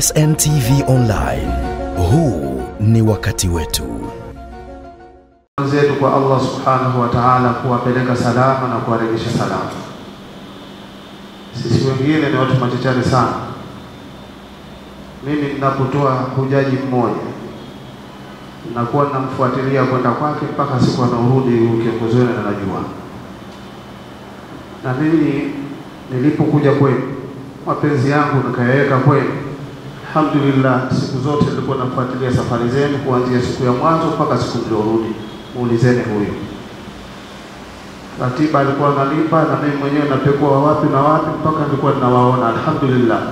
SNTV Online. Huu ni wakati wetu. Zetu kwa Allah subhanahu wa ta'ala kuwapeleka salama na kuwarejesha salama. Sisi wengine ni watu machachari sana. Mimi ninapotoa hujaji mmoja, nakuwa namfuatilia kwenda kwake mpaka siku anarudi kiongozi wenu anajua. Na mimi nilipokuja kwenu, mapenzi yangu nikayaweka kwenu. Alhamdulillah, siku zote nilikuwa nafuatilia safari zenu kuanzia siku ya mwanzo mpaka siku mliorudi. Muulizeni huyo. Ratiba alikuwa ananipa na mimi mwenyewe napekua wapi na wapi mpaka nilikuwa ninawaona. Alhamdulillah,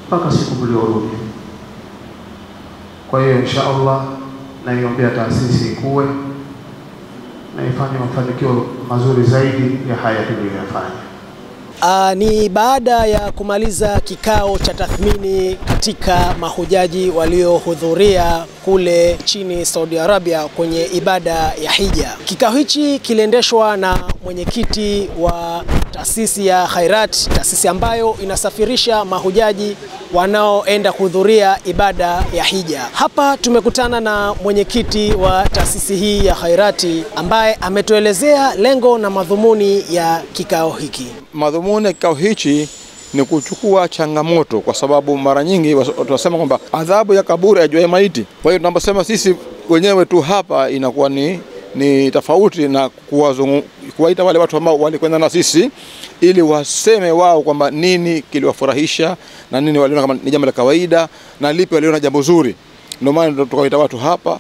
mpaka siku mliorudi. Kwa hiyo inshallah naiombea taasisi ikue na ifanye mafanikio mazuri zaidi ya haya tuliyofanya. Ni baada ya kumaliza kikao cha tathmini katika mahujaji waliohudhuria kule nchini Saudi Arabia kwenye ibada ya hija. Kikao hichi kiliendeshwa na mwenyekiti wa taasisi ya Khairat, taasisi ambayo inasafirisha mahujaji wanaoenda kuhudhuria ibada ya hija. Hapa tumekutana na mwenyekiti wa taasisi hii ya Khairati ambaye ametuelezea lengo na madhumuni ya kikao hiki. Madhumuni ya kikao hichi ni kuchukua changamoto, kwa sababu mara nyingi tunasema kwamba adhabu ya kaburi haijuaye maiti. Kwa hiyo tunaposema sisi wenyewe tu hapa inakuwa ni tofauti na kuwaita wale watu ambao walikwenda na sisi ili waseme wao kwamba nini kiliwafurahisha na nini waliona kama ni jambo la kawaida na lipi waliona jambo zuri. Ndio maana tukawaita watu hapa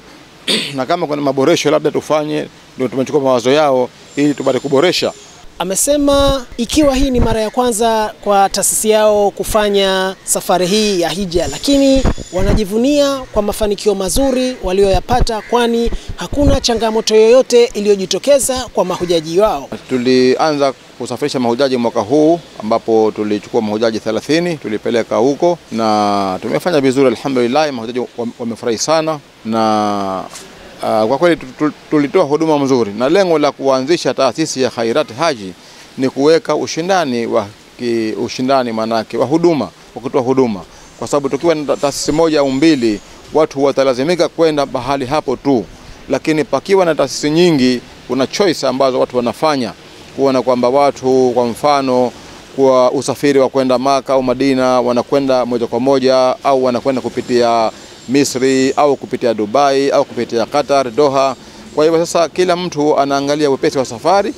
na kama kuna maboresho labda tufanye, ndio tumechukua mawazo yao ili tupate kuboresha. Amesema ikiwa hii ni mara ya kwanza kwa taasisi yao kufanya safari hii ya hija, lakini wanajivunia kwa mafanikio mazuri walioyapata, kwani hakuna changamoto yoyote iliyojitokeza kwa mahujaji wao. Tulianza kusafirisha mahujaji mwaka huu ambapo tulichukua mahujaji 30 tulipeleka huko na tumefanya vizuri alhamdulillah. Mahujaji wamefurahi sana na kwa kweli tulitoa huduma mzuri, na lengo la kuanzisha taasisi ya Khairat Haji ni kuweka ushindani manake wa huduma, wa kutoa huduma, kwa sababu tukiwa na taasisi moja au mbili watu watalazimika kwenda bahali hapo tu, lakini pakiwa na taasisi nyingi kuna choice ambazo watu wanafanya, kuona kwamba watu kwa mfano kwa usafiri wa kwenda Maka au Madina wanakwenda moja kwa moja au wanakwenda kupitia Misri au kupitia Dubai au kupitia Qatar, Doha. Kwa hivyo sasa kila mtu anaangalia wepesi wa safari,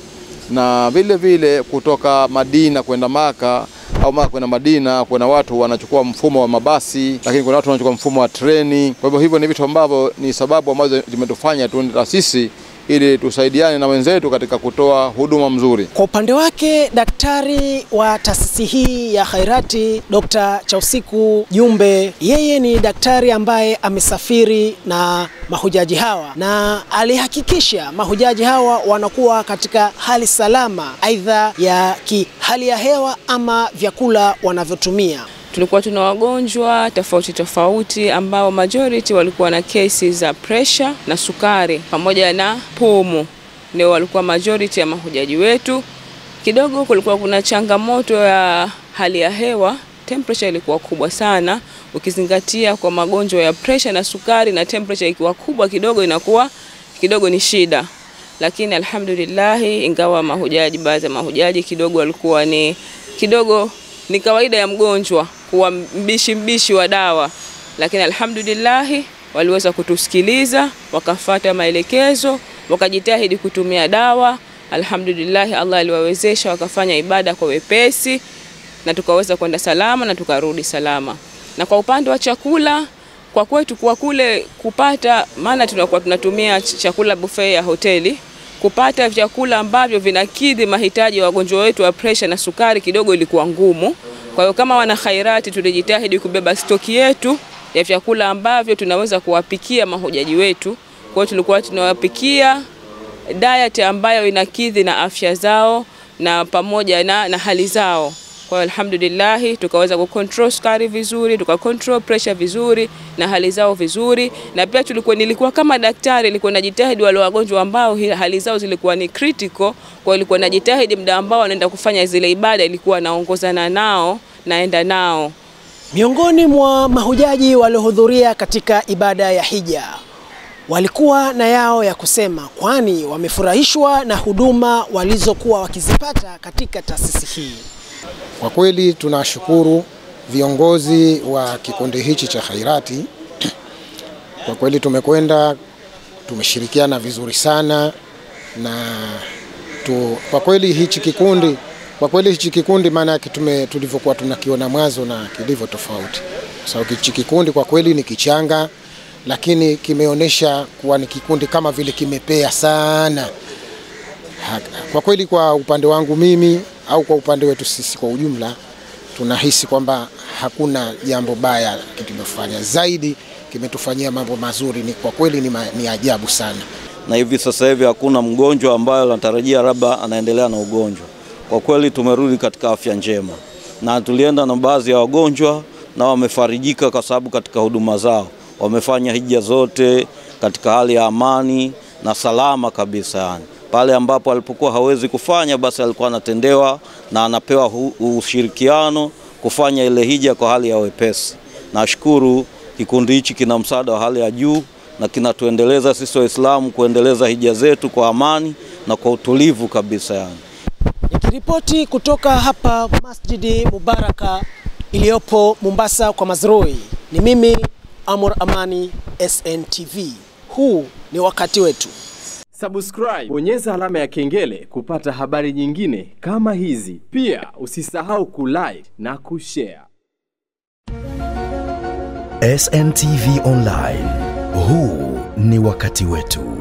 na vile vile kutoka Madina kwenda Maka au Maka kwenda Madina kuna watu wanachukua mfumo wa mabasi, lakini kuna watu wanachukua mfumo wa treni. Kwa hivyo ni vitu ambavyo ni sababu ambazo zimetufanya tuende taasisi ili tusaidiane na wenzetu katika kutoa huduma mzuri. Kwa upande wake daktari wa taasisi hii ya Khairati, Dr. Chausiku Jumbe, yeye ni daktari ambaye amesafiri na mahujaji hawa na alihakikisha mahujaji hawa wanakuwa katika hali salama, aidha ya hali ya hewa ama vyakula wanavyotumia. Tulikuwa tuna wagonjwa tofauti ambao majority walikuwa na kesi za pressure na sukari pamoja na pumu. Ndio walikuwa majority ya mahujaji wetu. Kidogo kulikuwa kuna changamoto ya hali ya hewa, temperature ilikuwa kubwa sana. Ukizingatia kwa magonjwa ya pressure na sukari na temperature ikiwa kubwa kidogo inakuwa kidogo ni shida. Lakini alhamdulillah, ingawa mahujaji, baadhi ya mahujaji kidogo walikuwa ni kawaida ya mgonjwa kuwa mbishi wa dawa, lakini alhamdulillah waliweza kutusikiliza, wakafuata maelekezo, wakajitahidi kutumia dawa. Alhamdulillah, Allah aliwawezesha wakafanya ibada kwa wepesi na tukaweza kwenda salama na tukarudi salama. Na kwa upande wa chakula, kwa kwetu kwa kule kupata, maana tunakuwa tunatumia chakula buffet ya hoteli, kupata vyakula ambavyo vinakidhi mahitaji ya wagonjwa wetu wa pressure na sukari kidogo ilikuwa ngumu. Kwa hiyo kama wana Khairati tulijitahidi kubeba stoki yetu ya vyakula ambavyo tunaweza kuwapikia mahujaji wetu. Kwa hiyo tulikuwa tunawapikia diet ambayo inakidhi na afya zao na pamoja na hali zao. Kwa hiyo alhamdulillah tukaweza kucontrol sukari vizuri, tukacontrol pressure vizuri na hali zao vizuri. Na pia nilikuwa kama daktari, nilikuwa najitahidi wale wagonjwa ambao hali zao zilikuwa ni critical, kwa hiyo nilikuwa najitahidi muda ambao wanaenda kufanya zile ibada ilikuwa naongozana nao, naenda nao. Miongoni mwa mahujaji waliohudhuria katika ibada ya hija walikuwa na yao ya kusema, kwani wamefurahishwa na huduma walizokuwa wakizipata katika taasisi hii. Kwa kweli tunashukuru viongozi wa kikundi hichi cha Khairati. Kwa kweli tumekwenda, tumeshirikiana vizuri sana na kwa kweli hichi kikundi maana yake tulivyokuwa tunakiona mwanzo na kilivyo tofauti. Sababu hichi kikundi kwa kweli ni kichanga, lakini kimeonesha kuwa ni kikundi kama vile kimepea sana. Kwa kweli kwa upande wangu mimi au kwa upande wetu sisi kwa ujumla, tunahisi kwamba hakuna jambo baya kitumefanya, zaidi kimetufanyia mambo mazuri. Ni kwa kweli ni ajabu sana. Na hivi sasa hivi hakuna mgonjwa ambaye anatarajia labda anaendelea na ugonjwa. Kwa kweli tumerudi katika afya njema, na tulienda na baadhi ya wagonjwa na wamefarijika kwa sababu katika huduma zao wamefanya hija zote katika hali ya amani na salama kabisa. Yani pale ambapo alipokuwa hawezi kufanya, basi alikuwa anatendewa na anapewa ushirikiano kufanya ile hija kwa hali ya wepesi. Nashukuru kikundi hichi kina msaada wa hali ya juu na kinatuendeleza sisi Waislamu kuendeleza hija zetu kwa amani na kwa utulivu kabisa. Yani nikiripoti kutoka hapa Masjidi Mubaraka iliyopo Mombasa kwa Mazrui, ni mimi Amur Amani, SNTV. Huu ni wakati wetu. Subscribe, bonyeza alama ya kengele kupata habari nyingine kama hizi. Pia usisahau kulike na kushare. SNTV Online. Huu ni wakati wetu.